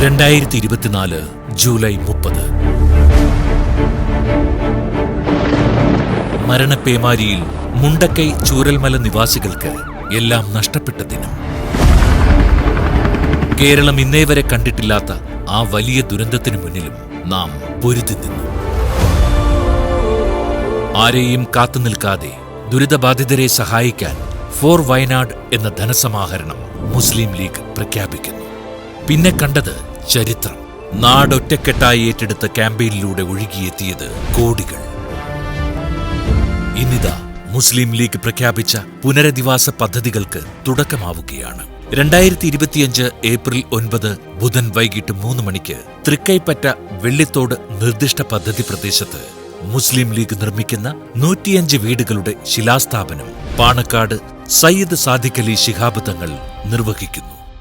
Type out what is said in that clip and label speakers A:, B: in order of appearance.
A: 2024 July 30. മരണപ്പേമാരിയിൽ Mundakkai Chooralmala നിവാസികൾക്ക് എല്ലാം നഷ്ടപ്പെട്ട ദിനം. കേരളം ഇന്നേവരെ കണ്ടിട്ടില്ലാത്ത ആ വലിയ ദുരന്തത്തിനു മുന്നിലും നാം പൊരുതി നിന്നു. ആരെയും കാത്തുനിൽക്കാതെ ദുരിതബാധിതരെ സഹായിക്കാൻ ഫോർ വയനാട് എന്ന ധനസമാഹരണം മുസ്ലിം ലീഗ് പ്രഖ്യാപിക്കുന്നു. പിന്നെ കണ്ടത് ചരിത്രം. നാടൊറ്റക്കെട്ടായി ഏറ്റെടുത്ത ക്യാമ്പയിനിലൂടെ ഒഴുകിയെത്തിയത് കോടികൾ. ഇന്നിതാ മുസ്ലിം ലീഗ് പ്രഖ്യാപിച്ച പുനരധിവാസ പദ്ധതികൾക്ക് തുടക്കമാവുകയാണ്. 2025 ഏപ്രിൽ 9 ബുധൻ വൈകിട്ട് 3 മണിക്ക് തൃക്കൈപ്പറ്റ വെള്ളിത്തോട് നിർദ്ദിഷ്ട പദ്ധതി പ്രദേശത്ത് മുസ്ലിം ലീഗ് നിർമ്മിക്കുന്ന 105 വീടുകളുടെ ശിലാസ്ഥാപനം പാണക്കാട് സയ്യിദ് സാദിഖ് അലി ശിഹാബ് തങ്ങൾ നിർവഹിക്കുന്നു.